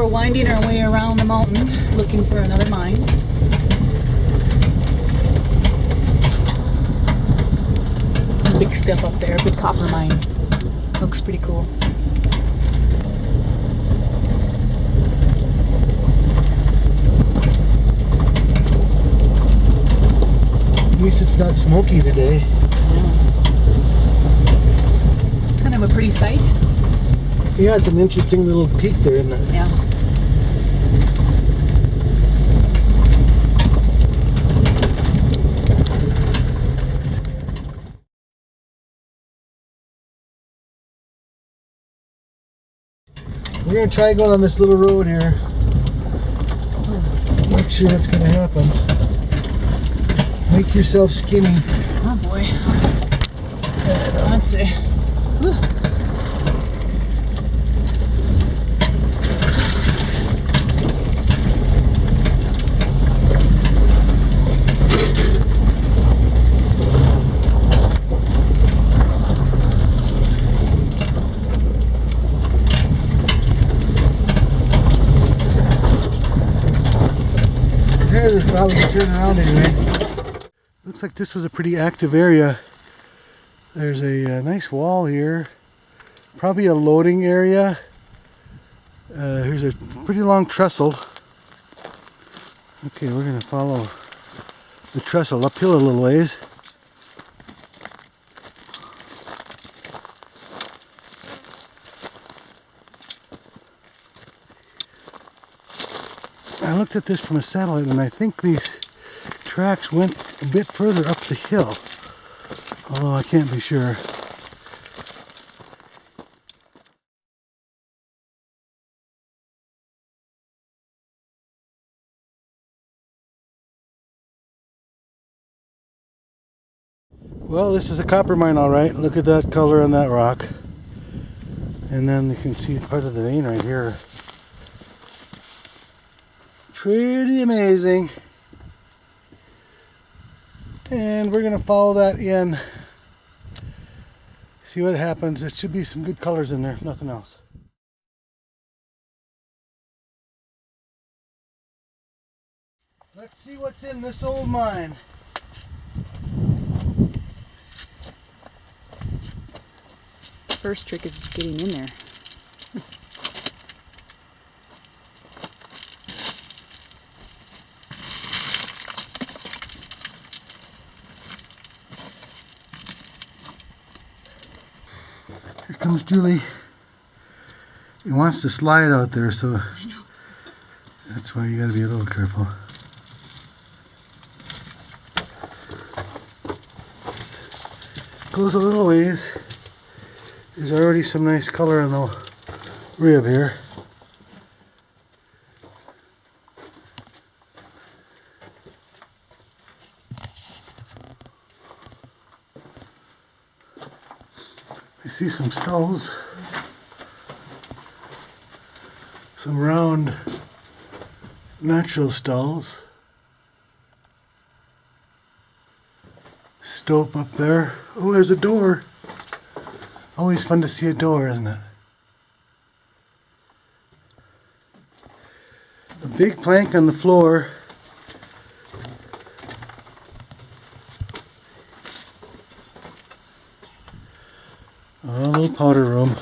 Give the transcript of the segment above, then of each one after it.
we're winding our way around the mountain looking for another mine. Some big stuff up there, big copper mine. Looks pretty cool. At least it's not smoky today. Yeah. Kind of a pretty sight. Yeah, it's an interesting little peak there, isn't it? Yeah. We're going to try going on this little road here. Not sure what's going to happen. Make yourself skinny. Oh boy. Let's see. Whew. There's how we can turn around anyway. Looks like this was a pretty active area. There's a nice wall here. Probably a loading area. Here's a pretty long trestle. Okay, we're going to follow the trestle uphill a little ways. I looked at this from a satellite and I think these tracks went a bit further up the hill, although I can't be sure. Well, this is a copper mine, all right. Look at that color on that rock. And then you can see part of the vein right here. Pretty amazing. And we're going to follow that in. See what happens. There should be some good colors in there, if nothing else. Let's see what's in this old mine. First trick is getting in there. Here comes Julie. He wants to slide out there, so that's why you gotta be a little careful. Goes a little ways. There's already some nice color in the rib here. I see some stalls. Some round natural stalls. Stope up there. Oh, there's a door. Always fun to see a door, isn't it? A big plank on the floor. Oh, a little powder room.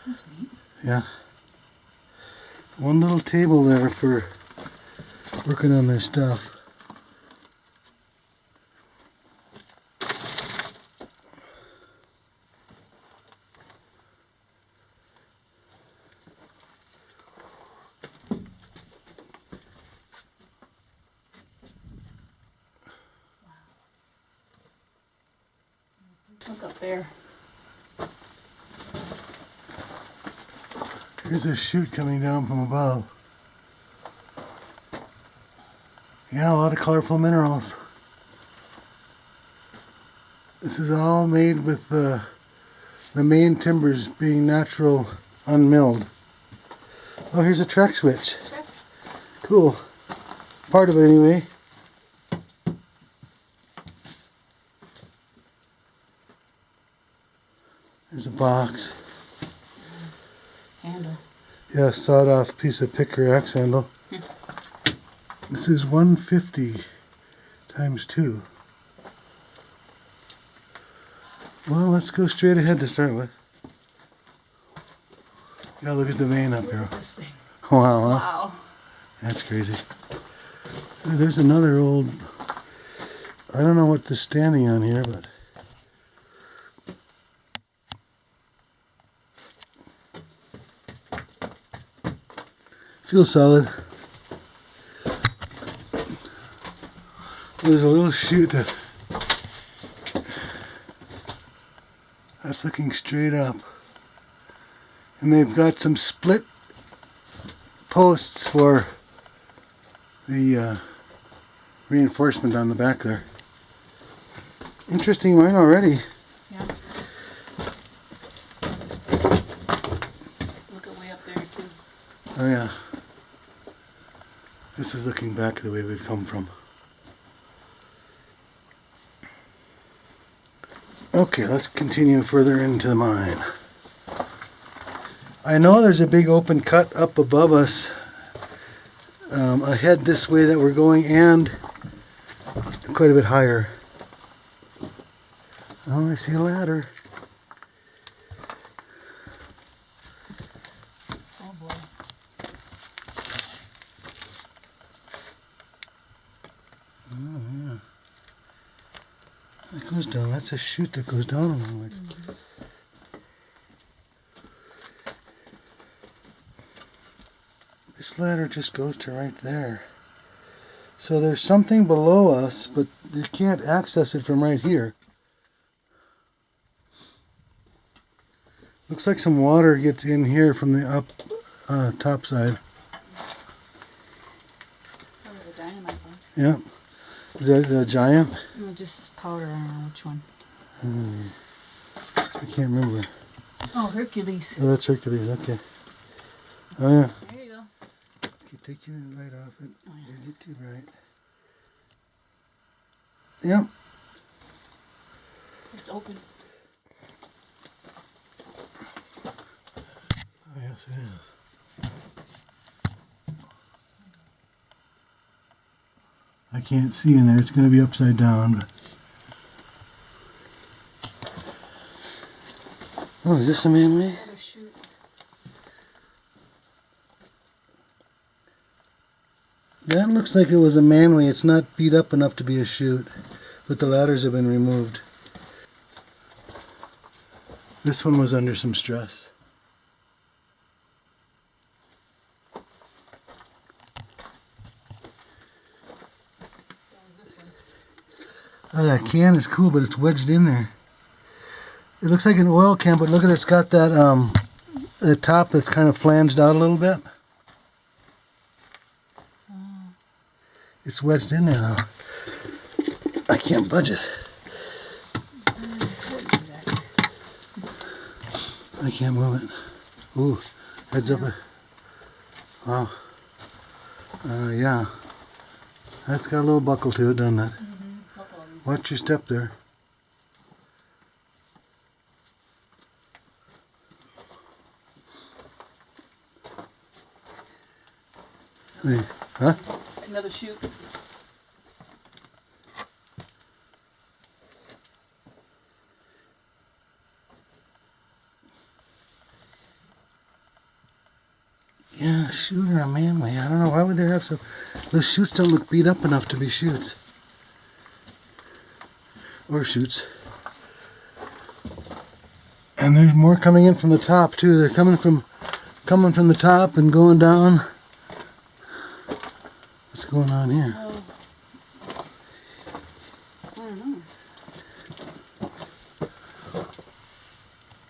That's neat. Yeah. One little table there for working on their stuff. Look up there. Here's a chute coming down from above. Yeah, a lot of colorful minerals. This is all made with the main timbers being natural, unmilled. Oh, here's a track switch. Cool. Part of it anyway. There's a box. Handle. Yeah, sawed off piece of picker axe handle. This is 150 times 2. Well, let's go straight ahead to start with. Yeah, look at the vein up Look here. at this thing. Wow, huh? Wow. That's crazy. There's another old, I don't know what this is standing on here, but feels solid. There's a little chute that's looking straight up. And they've got some split posts for the reinforcement on the back there. Interesting mine already. Yeah. Look at way up there too. Oh yeah. This is looking back the way we've come from. Okay, let's continue further into the mine. I know there's a big open cut up above us, ahead this way that we're going, and quite a bit higher. Oh, I see a ladder. Oh boy. Oh yeah. That goes down. That's a chute that goes down a little ways. This ladder just goes to right there. So there's something below us, but you can't access it from right here. Looks like some water gets in here from the up top side. Probably the dynamite one. Yeah. Is that a giant? No, just powder. I don't know which one. I can't remember. Oh, Hercules. Oh, that's Hercules. Okay. Oh yeah. There you go. Okay, take your light off it. Oh, yeah. You get too bright. Yep. It's open. Oh yes, it is. I can't see in there. It's going to be upside down. But... Oh, is this a manway? What a chute. That looks like it was a manway. It's not beat up enough to be a chute, but the ladders have been removed. This one was under some stress. So is this one. Oh, that can is cool, but it's wedged in there. It looks like an oil can, but look at it. It's got that the top that's kind of flanged out a little bit. It's wedged in there though. I can't budge it. I can't move it. Ooh, heads up. Wow. Yeah. That's got a little buckle to it, doesn't it? Watch your step there. Hey, huh? Another chute. Yeah, chute or a manway. I don't know. Why would they have some... Those chutes don't look beat up enough to be chutes. Or chutes. And there's more coming in from the top too. They're coming from the top and going down. What's going on here? Oh. I don't know.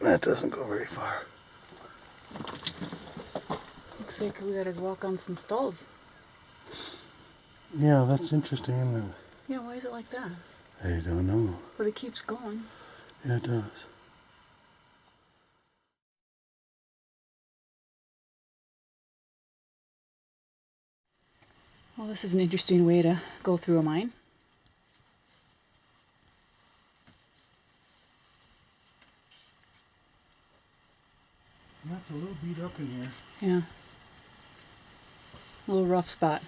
That doesn't go very far. Looks like we gotta walk on some stalls. Yeah, that's interesting, isn't it? Yeah, why is it like that? I don't know. But it keeps going. Yeah, it does. Well, this is an interesting way to go through a mine. That's a little beat up in here. Yeah. A little rough spot.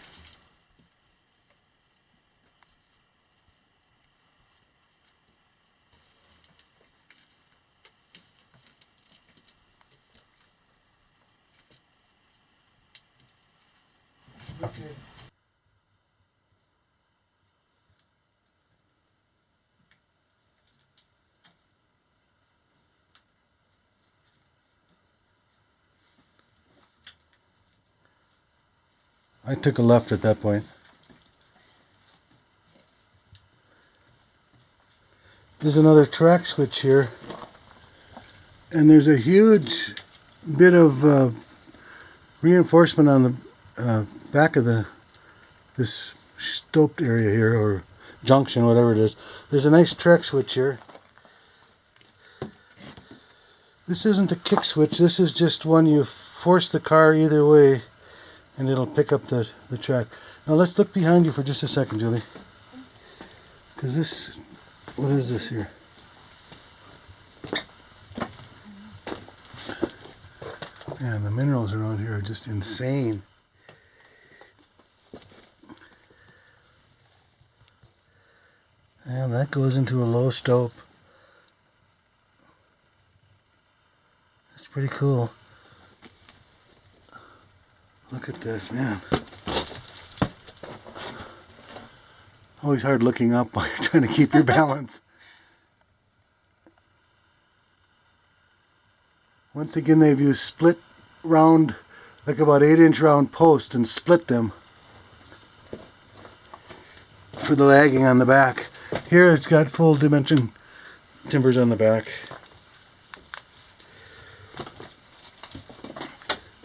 Okay. I took a left at that point. There's another track switch here, and there's a huge bit of reinforcement on the back of this stoped area here, or junction, whatever it is. There's a nice track switch here. This isn't a kick switch, this is just one you force the car either way and it'll pick up the track. Now let's look behind you for just a second, Julie. Because this, what is this here? Man, the minerals around here are just insane. And that goes into a low stope. That's pretty cool. Look at this, man. Always hard looking up while you're trying to keep your balance. Once again, they've used split round, like about 8-inch round posts, and split them for the lagging on the back. Here it's got full dimension timbers on the back.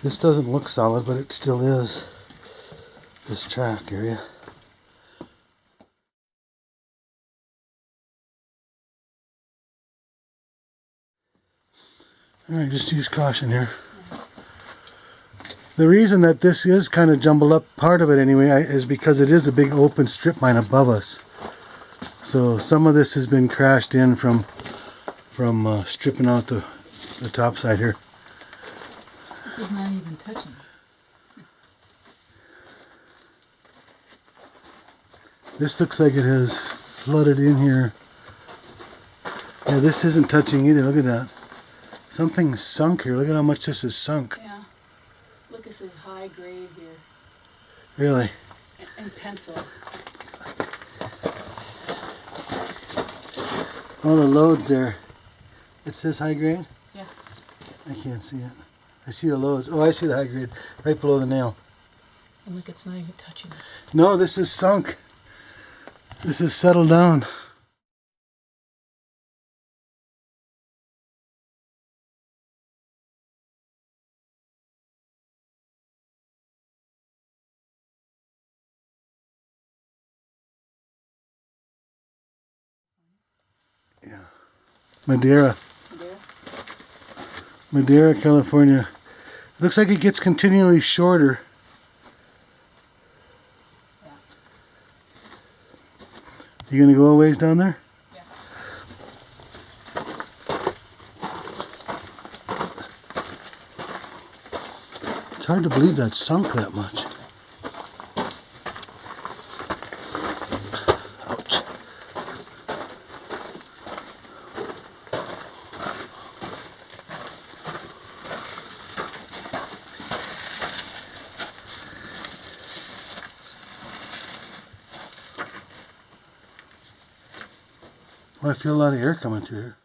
This doesn't look solid, but it still is, this track area. Alright, just use caution here. The reason that this is kind of jumbled up, part of it anyway, is because it is a big open strip mine above us. So some of this has been crashed in from stripping out the top side here. This is not even touching. This looks like it has flooded in here. Yeah, this isn't touching either. Look at that. Something's sunk here. Look at how much this is sunk. Yeah. Look, this is high grade here. Really? And pencil. All the loads there. It says high grade? Yeah. I can't see it. I see the loads. Oh, I see the high grade right below the nail. And look, it's not even touching. No, this is sunk. This is settled down. Yeah. Madeira. Madeira, California. Looks like it gets continually shorter. Yeah. You gonna go a ways down there? Yeah. It's hard to believe that sunk that much. Ouch. Well, I feel a lot of air coming through here.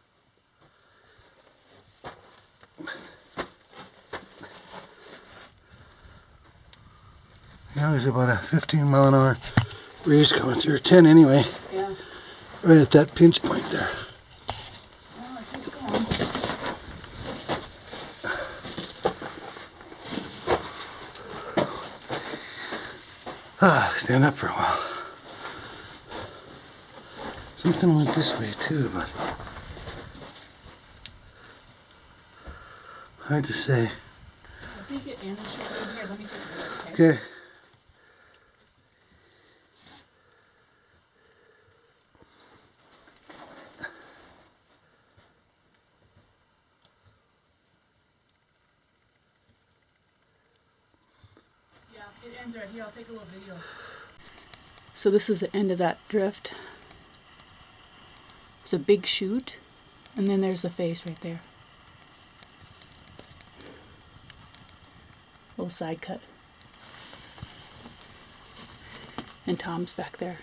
Now there's about a 15-mile-an-hour breeze coming through, 10 anyway, Yeah. right at that pinch point there. Well, it keeps going. Stand up for a while. Something went this way too, but hard to say. I think it Anna should be here. Let me take a look, okay? Okay. It ends right here. I'll take a little video. So this is the end of that drift. It's a big chute, and then there's the face right there. Little side cut. And Tom's back there.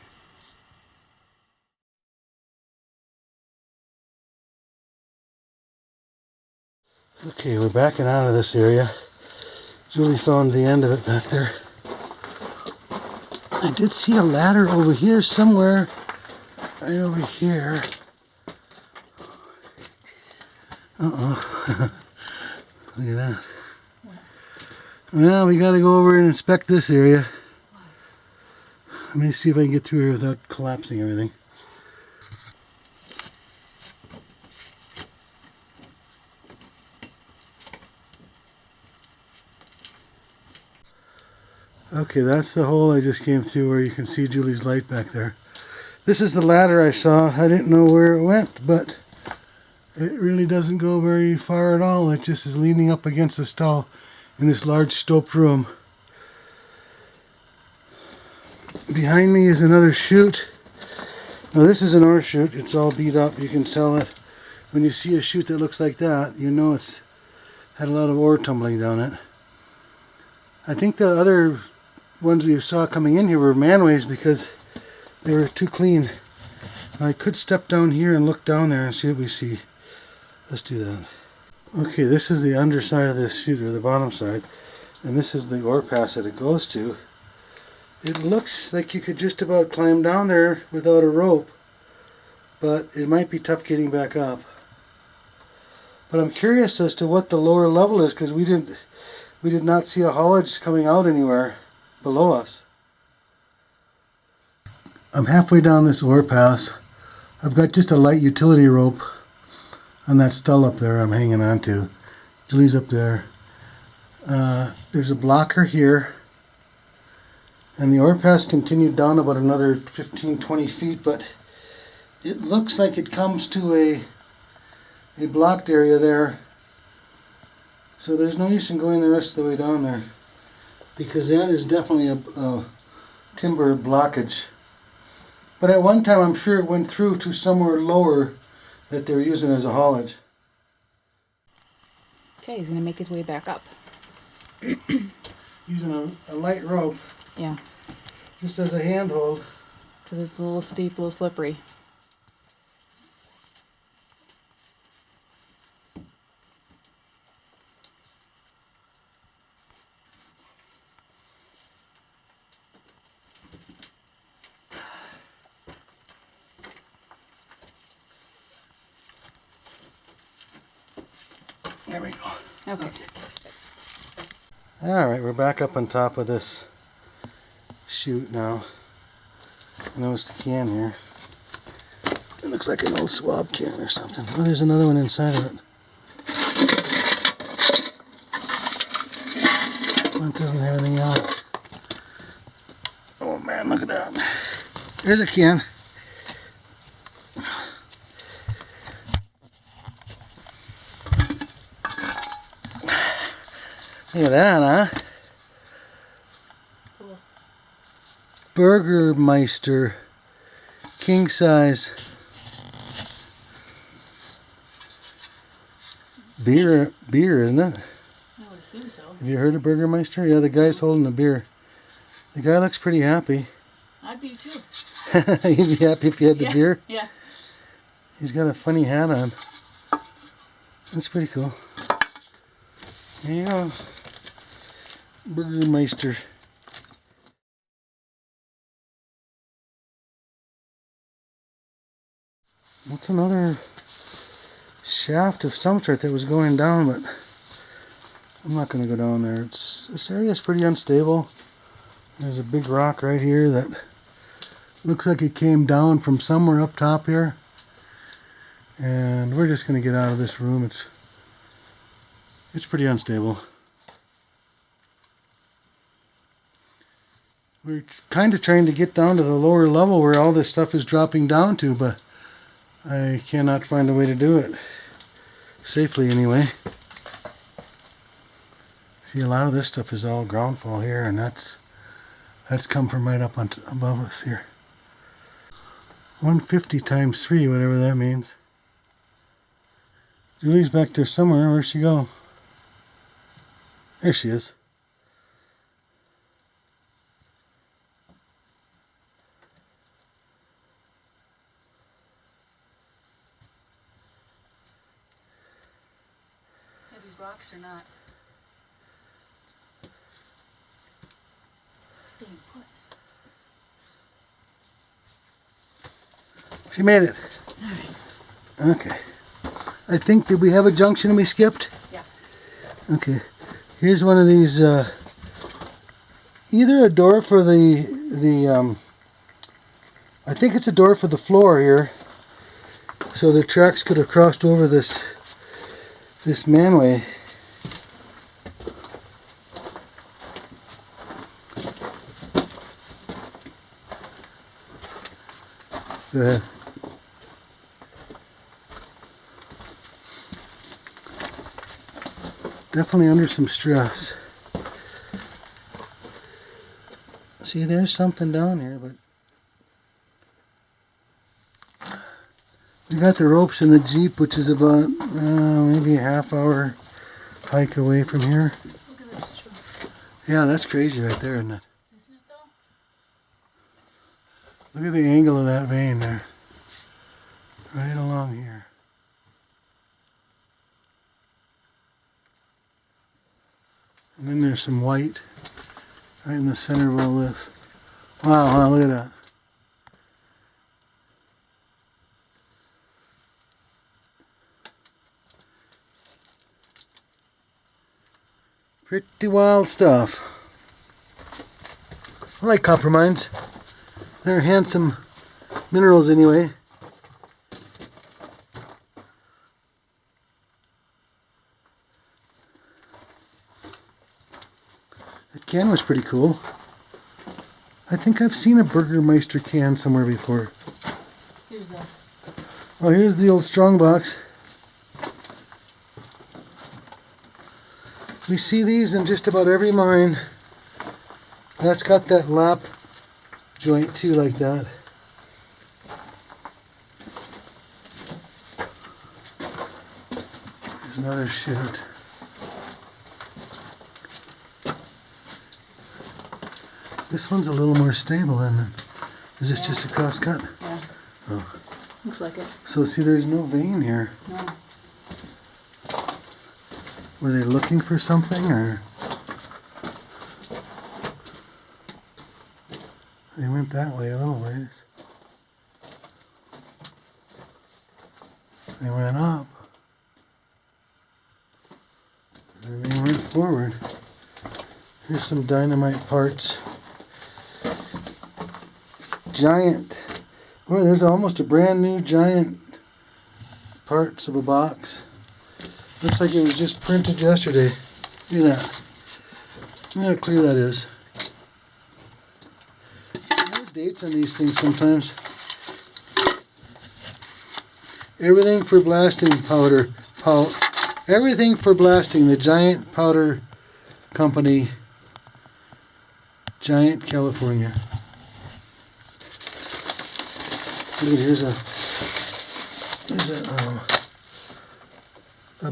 Okay, we're backing out of this area. Julie found the end of it back there. I did see a ladder over here somewhere. Right over here. Uh-oh. Look at that. Well, we gotta go over and inspect this area. Let me see if I can get through here without collapsing everything. Okay, that's the hole I just came through where you can see Julie's light back there. This is the ladder I saw. I didn't know where it went, but it really doesn't go very far at all. It just is leaning up against the stall in this large stoped room. Behind me is another chute. Now this is an ore chute. It's all beat up. You can tell it. When you see a chute that looks like that, you know it's had a lot of ore tumbling down it. I think the other ones we saw coming in here were manways because they were too clean. I could step down here and look down there and see what we see. Let's do that. Okay, this is the underside of this chute, or the bottom side, and this is the ore pass that it goes to. It looks like you could just about climb down there without a rope, but it might be tough getting back up. But I'm curious as to what the lower level is, because we did not see a haulage coming out anywhere below us. I'm halfway down this ore pass. I've got just a light utility rope on that stall up there I'm hanging on to. Julie's up there. There's a blocker here. And the ore pass continued down about another 15-20 feet, but it looks like it comes to a blocked area there. So there's no use in going the rest of the way down there, because that is definitely a timber blockage. But at one time I'm sure it went through to somewhere lower that they were using as a haulage. Okay, he's gonna make his way back up. Using a light rope. Yeah. Just as a handhold. Because it's a little steep, a little slippery. There we go. Okay. Alright, we're back up on top of this chute now. Notice the can here. It looks like an old swab can or something. Oh, there's another one inside of it. Well, it doesn't have anything on it. Oh man, look at that. There's a can. Look at that, huh? Cool. Burgermeister. King size. Beer, isn't it? I would assume so. Have you heard of Burgermeister? Yeah, the guy's holding a beer. The guy looks pretty happy. I'd be too. He'd be happy if he had the beer. Yeah. He's got a funny hat on. That's pretty cool. There you go. Burgermeister. What's another shaft of some sort that was going down, but I'm not going to go down there. This area is pretty unstable. There's a big rock right here that looks like it came down from somewhere up top here. And we're just going to get out of this room. It's pretty unstable. We're kind of trying to get down to the lower level where all this stuff is dropping down to, but I cannot find a way to do it. Safely anyway. See, a lot of this stuff is all groundfall here, and that's That's come from right up on above us here. 150 times 3, whatever that means. Julie's back there somewhere. Where'd she go? There she is. Yeah, these rocks are not staying put. She made it. Alright. Okay. I think, did we have a junction we skipped? Yeah. Okay. Here's one of these, either a door for the I think it's a door for the floor here. So the tracks could have crossed over this manway. Go ahead. Definitely under some stress. See, there's something down here, but we got the ropes in the Jeep, which is about maybe a half-hour hike away from here. Look at this tree. Yeah, that's crazy right there, isn't it? Isn't it though? Look at the angle of that vein there. Right along here. And then there's some white right in the center of all this. Wow, look at that. Pretty wild stuff. I like copper mines. They're handsome minerals anyway. That can was pretty cool. I think I've seen a Burgermeister can somewhere before. Here's this. Oh, here's the old strong box. We see these in just about every mine. That's got that lap joint too, like that. There's another chute. This one's a little more stable, isn't it? Is this just a cross cut? Yeah. Oh. Looks like it. So see, there's no vein here. No. Were they looking for something, or they went that way a little ways? They went up, and they went forward. Here's some dynamite parts. Giant. Boy, there's almost a brand new giant parts of a box. Looks like it was just printed yesterday. Look at that. Look how clear that is. There are dates on these things sometimes. Everything for blasting powder. Everything for blasting. The Giant Powder Company. Giant, California. Look, here's a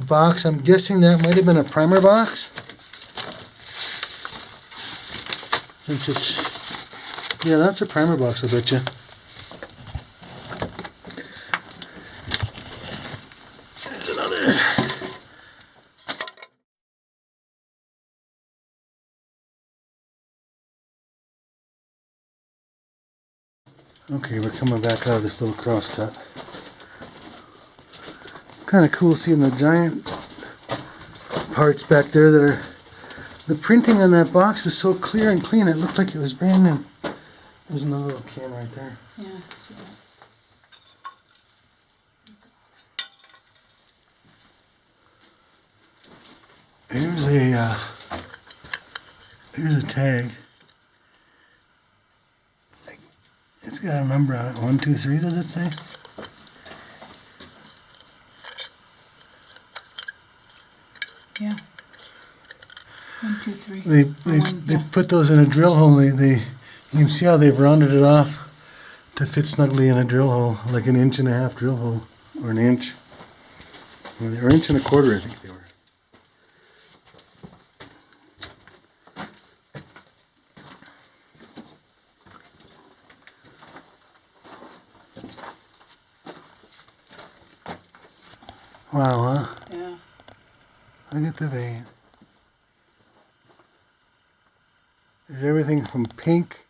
box. I'm guessing that might have been a primer box. Since it's, yeah, that's a primer box, I bet you. There's another. Okay, we're coming back out of this little crosscut. Kind of cool seeing the giant parts back there that are. The printing on that box was so clear and clean, it looked like it was brand new. There's another little can right there. Yeah, see that. Here's a tag. It's got a number on it. 1, 2, 3, does it say? Yeah. 1, 2, 3. They put those in a drill hole. They You can see how they've rounded it off to fit snugly in a drill hole, like an 1.5 inch drill hole, or an inch. Or 1.25 inches, I think they were. Wow, huh? Yeah. Look at the vein. There's everything from pink,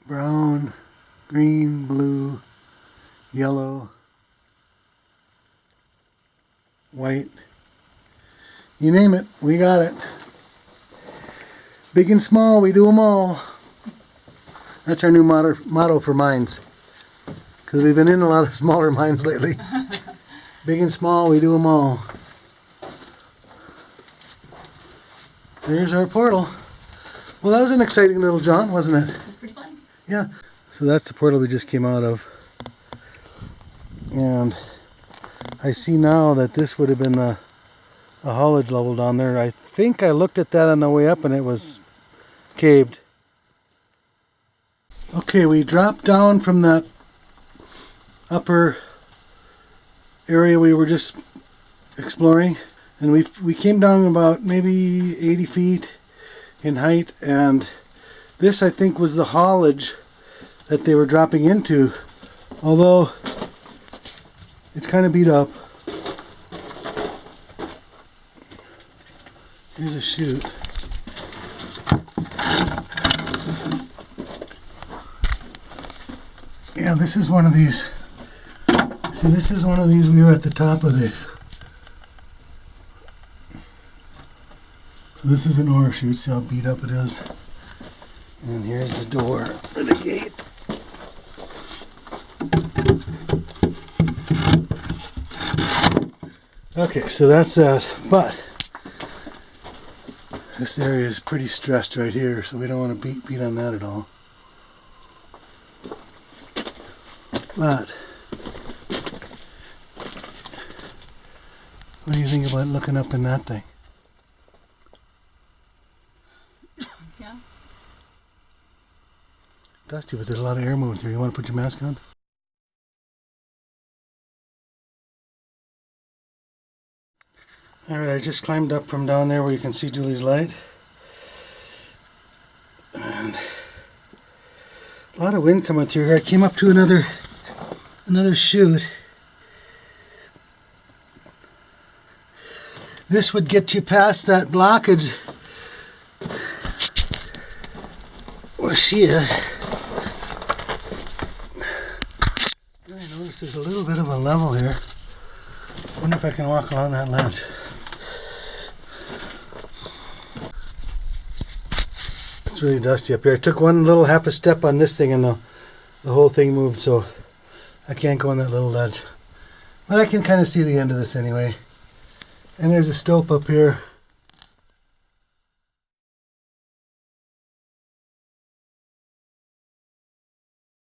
brown, green, blue, yellow, white. You name it, we got it. Big and small, we do them all. That's our new motto for mines. Because we've been in a lot of smaller mines lately. Big and small, we do them all. There's our portal. Well, that was an exciting little jaunt, wasn't it? It was pretty fun. Yeah. So that's the portal we just came out of. And I see now that this would have been the haulage level down there. I think I looked at that on the way up and it was caved. Okay, we dropped down from that upper area we were just exploring, and we came down about maybe 80 feet in height, and this I think was the haulage that they were dropping into, although it's kind of beat up. Here's a chute. Yeah, this is one of these. See, this is one of these. We were at the top of this. So this is an ore chute. See how beat up it is. And here's the door for the gate. Okay, so that's that. But this area is pretty stressed right here, so we don't want to beat on that at all. But what do you think about looking up in that thing? Yeah. Dusty, but there's a lot of air moving through. You want to put your mask on? Alright, I just climbed up from down there where you can see Julie's light. And a lot of wind coming through here. I came up to another chute. This would get you past that blockage where she is. I notice there's a little bit of a level here. I wonder if I can walk along that ledge. It's really dusty up here. I took one little half a step on this thing and the whole thing moved, so I can't go on that little ledge. But I can kind of see the end of this anyway. And there's a stope up here.